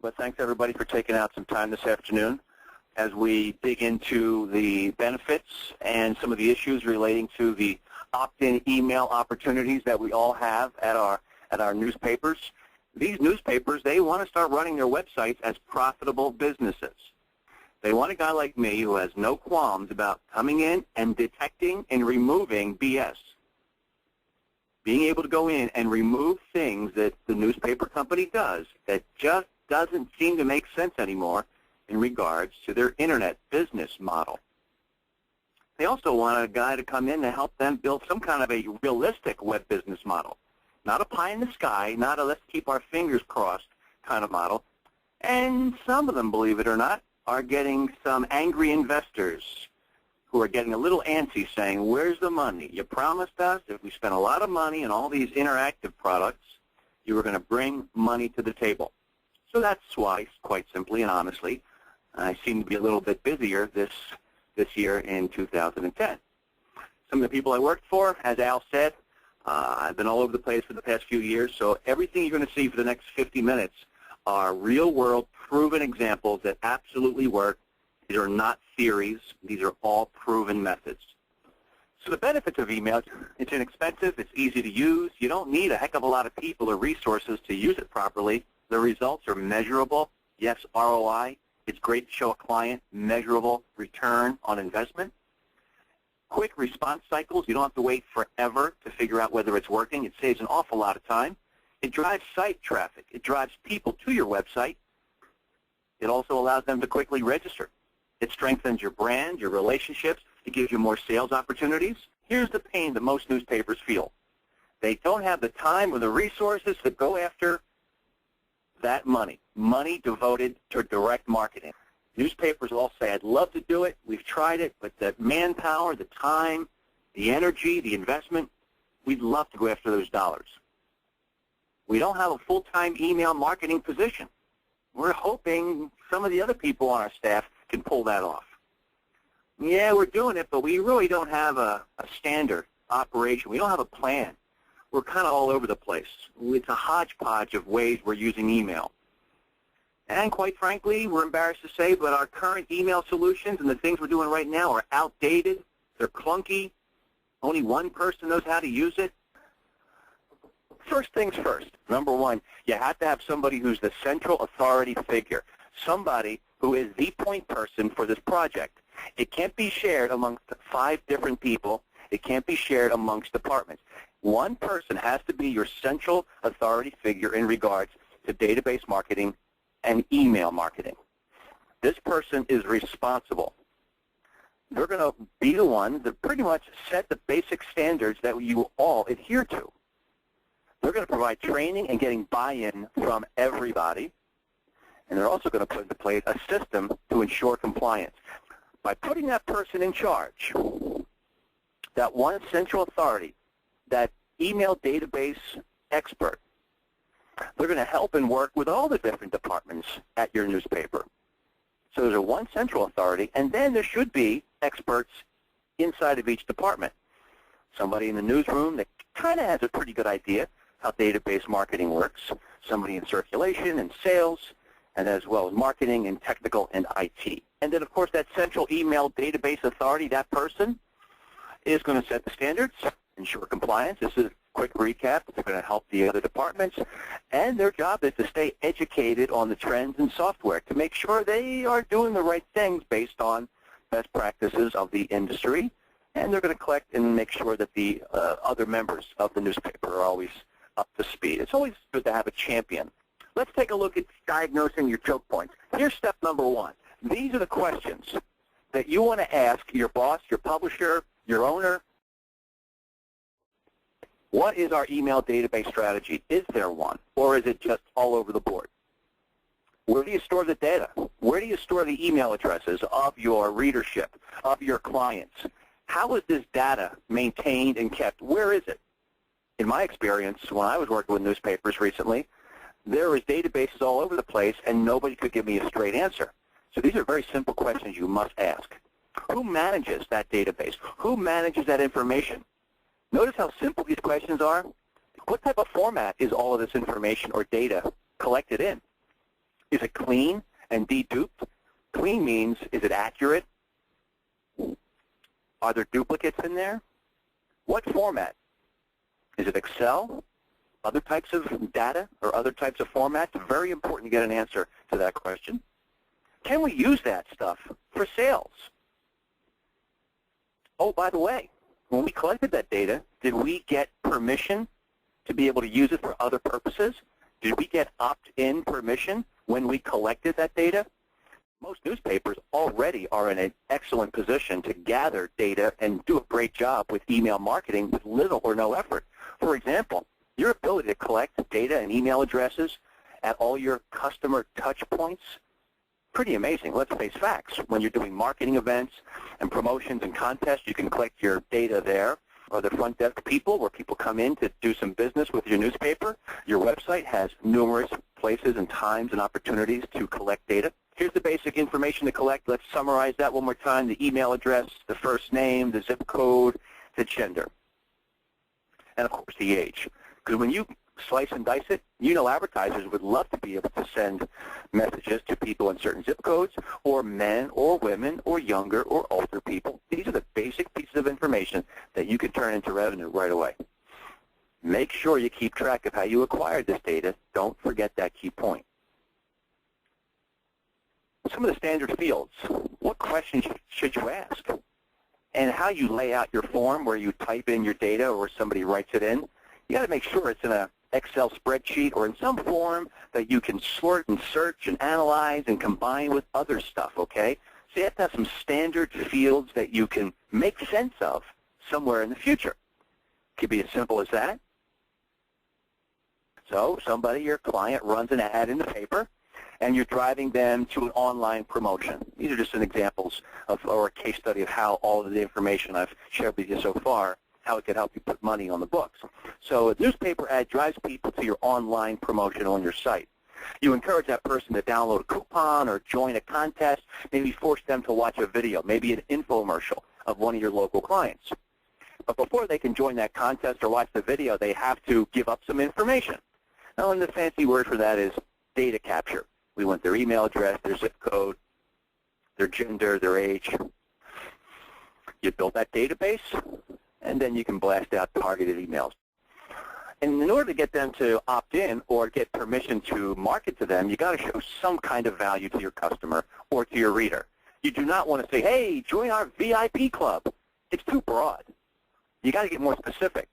But thanks everybody for taking out some time this afternoon as we dig into the benefits and some of the issues relating to the opt-in email opportunities that we all have at our newspapers. These newspapers, they want to start running their websites as profitable businesses. They want a guy like me who has no qualms about coming in and detecting and removing BS. Being able to go in and remove things that the newspaper company does that just doesn't seem to make sense anymore in regards to their internet business model. They also want a guy to come in to help them build some kind of a realistic web business model. Not a pie in the sky, not a let's keep our fingers crossed kind of model. And some of them, believe it or not, are getting some angry investors who are getting a little antsy saying, where's the money? You promised us if we spent a lot of money on all these interactive products, you were going to bring money to the table. So that's why, quite simply and honestly, I seem to be a little bit busier this year in 2010. Some of the people I worked for, as Al said, I've been all over the place for the past few years, so everything you're going to see for the next 50 minutes are real-world, proven examples that absolutely work. These are not theories. These are all proven methods. So the benefits of email, it's inexpensive, it's easy to use. You don't need a heck of a lot of people or resources to use it properly. The results are measurable. Yes, ROI. It's great to show a client measurable return on investment. Quick response cycles. You don't have to wait forever to figure out whether it's working. It saves an awful lot of time. It drives site traffic. It drives people to your website. It also allows them to quickly register. It strengthens your brand, your relationships. It gives you more sales opportunities. Here's the pain that most newspapers feel. They don't have the time or the resources to go after that money devoted to direct marketing. Newspapers all say, I'd love to do it. We've tried it, but the manpower, the time, the energy, the investment, we'd love to go after those dollars. We don't have a full-time email marketing position. We're hoping some of the other people on our staff can pull that off. Yeah, we're doing it, but we really don't have a standard operation. We don't have a plan. We're kind of all over the place. It's a hodgepodge of ways we're using email. And quite frankly, we're embarrassed to say, but our current email solutions and the things we're doing right now are outdated. They're clunky. Only one person knows how to use it. First things first. Number one, you have to have somebody who's the central authority figure, somebody who is the point person for this project. It can't be shared amongst 5 different people. It can't be shared amongst departments. One person has to be your central authority figure in regards to database marketing and email marketing. This person is responsible. They're going to be the one that pretty much set the basic standards that you all adhere to. They're going to provide training and getting buy-in from everybody, and they're also going to put into place a system to ensure compliance. By putting that person in charge, that one central authority, that email database expert, they're going to help and work with all the different departments at your newspaper. So there's a one central authority, and then there should be experts inside of each department. Somebody in the newsroom that kind of has a pretty good idea how database marketing works, somebody in circulation and sales, and as well as marketing and technical and IT. And then, of course, that central email database authority, that person, is going to set the standards, ensure compliance. This is a quick recap. They're going to help the other departments. And their job is to stay educated on the trends in software to make sure they are doing the right things based on best practices of the industry. And they're going to collect and make sure that the other members of the newspaper are always up to speed. It's always good to have a champion. Let's take a look at diagnosing your choke points. Here's step number 1. These are the questions that you want to ask your boss, your publisher, your owner. What is our email database strategy? Is there one, or is it just all over the board? Where do you store the data? Where do you store the email addresses of your readership, of your clients? How is this data maintained and kept? Where is it? In my experience, when I was working with newspapers recently, there was databases all over the place, and nobody could give me a straight answer. So these are very simple questions you must ask. Who manages that database? Who manages that information? Notice how simple these questions are. What type of format is all of this information or data collected in? Is it clean and deduped? Clean means, is it accurate? Are there duplicates in there? What format? Is it Excel? Other types of data or other types of formats? Very important to get an answer to that question. Can we use that stuff for sales? Oh, by the way, when we collected that data, did we get permission to be able to use it for other purposes? Did we get opt-in permission when we collected that data? Most newspapers already are in an excellent position to gather data and do a great job with email marketing with little or no effort. For example, your ability to collect data and email addresses at all your customer touch points, pretty amazing. Let's face facts. When you're doing marketing events and promotions and contests, you can collect your data there, or the front desk people where people come in to do some business with your newspaper. Your website has numerous places and times and opportunities to collect data. Here's the basic information to collect. Let's summarize that one more time. The email address, the first name, the zip code, the gender, and of course the age. Because when you slice and dice it, you know advertisers would love to be able to send messages to people in certain zip codes, or men or women or younger or older people. These are the basic pieces of information that you can turn into revenue right away. Make sure you keep track of how you acquired this data. Don't forget that key point. Some of the standard fields. What questions should you ask? And how you lay out your form where you type in your data or somebody writes it in. You got to make sure it's in an Excel spreadsheet or in some form that you can sort and search and analyze and combine with other stuff, okay? So you have to have some standard fields that you can make sense of somewhere in the future. It could be as simple as that. So somebody, your client, runs an ad in the paper, and you're driving them to an online promotion. These are just some examples of, or a case study of how all of the information I've shared with you so far, how it could help you put money on the books. So a newspaper ad drives people to your online promotion on your site. You encourage that person to download a coupon or join a contest, maybe force them to watch a video, maybe an infomercial of one of your local clients. But before they can join that contest or watch the video, they have to give up some information. Now, and the fancy word for that is data capture. We want their email address, their zip code, their gender, their age. You build that database, and then you can blast out targeted emails. And in order to get them to opt in or get permission to market to them, you got to show some kind of value to your customer or to your reader. You do not want to say, hey, join our VIP club. It's too broad. You got to get more specific.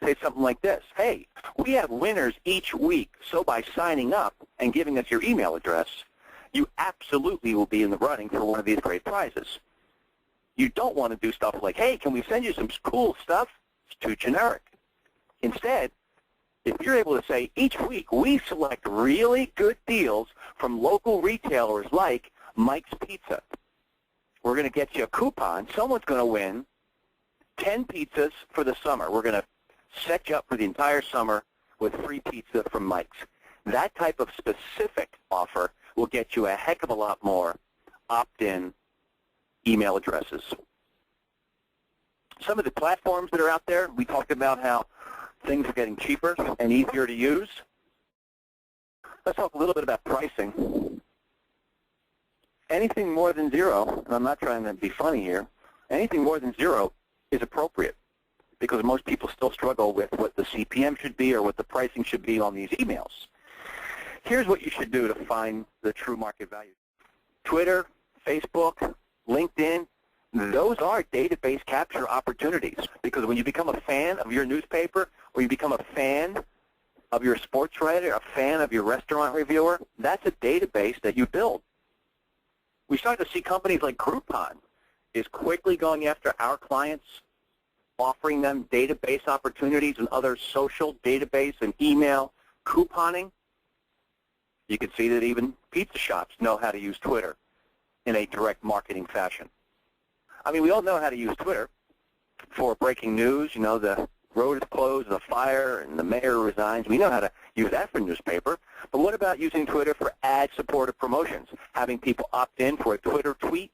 Say something like this: hey, we have winners each week, so by signing up and giving us your email address, you absolutely will be in the running for one of these great prizes. You don't want to do stuff like, hey, can we send you some cool stuff? It's too generic. Instead, if you're able to say, each week we select really good deals from local retailers like Mike's Pizza. We're going to get you a coupon. Someone's going to win 10 pizzas for the summer. We're going to set you up for the entire summer with free pizza from Mike's. That type of specific offer will get you a heck of a lot more opt-in email addresses. Some of the platforms that are out there, we talked about how things are getting cheaper and easier to use. Let's talk a little bit about pricing. Anything more than zero, and I'm not trying to be funny here, anything more than zero is appropriate, because most people still struggle with what the CPM should be or what the pricing should be on these emails. Here's what you should do to find the true market value. Twitter, Facebook, LinkedIn, those are database capture opportunities, because when you become a fan of your newspaper or you become a fan of your sports writer, a fan of your restaurant reviewer, that's a database that you build. We start to see companies like Groupon is quickly going after our clients, offering them database opportunities and other social database and email couponing. You can see that even pizza shops know how to use Twitter in a direct marketing fashion. I mean, we all know how to use Twitter for breaking news. You know, the road is closed, the fire, and the mayor resigns. We know how to use that for newspaper. But what about using Twitter for ad-supported promotions, having people opt in for a Twitter tweet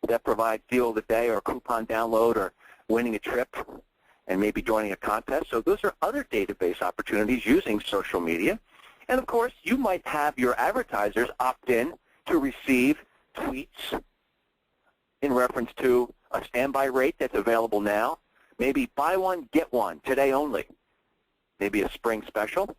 that provides deal of the day or a coupon download or winning a trip and maybe joining a contest? So those are other database opportunities using social media. And of course, you might have your advertisers opt in to receive tweets in reference to a standby rate that's available now. Maybe buy one, get one, today only. Maybe a spring special.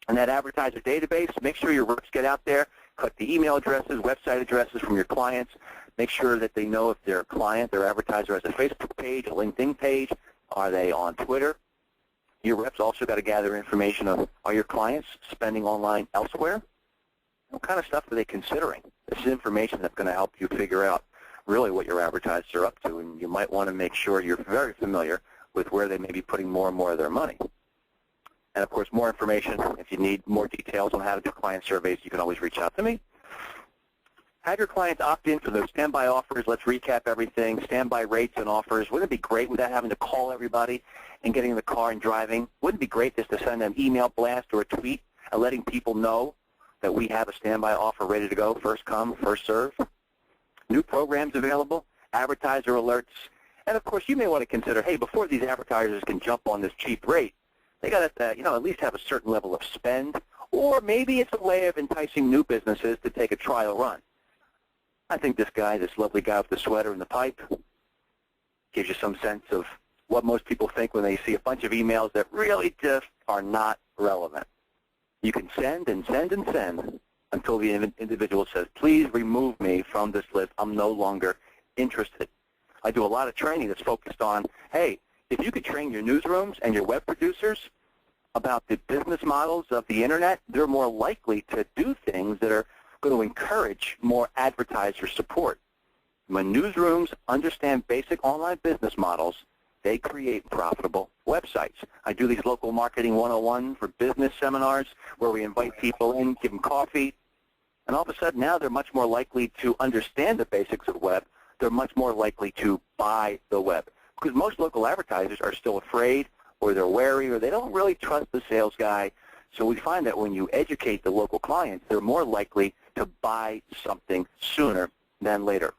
And that advertiser database, make sure your reps get out there, cut the email addresses, website addresses from your clients. Make sure that they know if their client, their advertiser has a Facebook page, a LinkedIn page. Are they on Twitter? Your reps also got to gather information of, are your clients spending online elsewhere? What kind of stuff are they considering? This is information that's going to help you figure out really what your advertisers are up to, and you might want to make sure you're very familiar with where they may be putting more and more of their money. And of course, more information, if you need more details on how to do client surveys, you can always reach out to me. Have your clients opt in for those standby offers. Let's recap everything. Standby rates and offers. Wouldn't it be great without having to call everybody and getting in the car and driving? Wouldn't it be great just to send an email blast or a tweet and letting people know that we have a standby offer ready to go, first come, first serve? New programs available, advertiser alerts, and of course you may want to consider, hey, before these advertisers can jump on this cheap rate, they got to at least have a certain level of spend, or maybe it's a way of enticing new businesses to take a trial run. I think this lovely guy with the sweater and the pipe, gives you some sense of what most people think when they see a bunch of emails that really just are not relevant. You can send and send and send until the individual says, please remove me from this list. I'm no longer interested. I do a lot of training that's focused on, hey, if you could train your newsrooms and your web producers about the business models of the Internet, they're more likely to do things that are going to encourage more advertiser support. When newsrooms understand basic online business models, they create profitable websites. I do these local marketing 101 for business seminars where we invite people in, give them coffee, and all of a sudden now they're much more likely to understand the basics of web. They're much more likely to buy the web, because most local advertisers are still afraid, or they're wary, or they don't really trust the sales guy. So we find that when you educate the local clients, they're more likely to buy something sooner than later.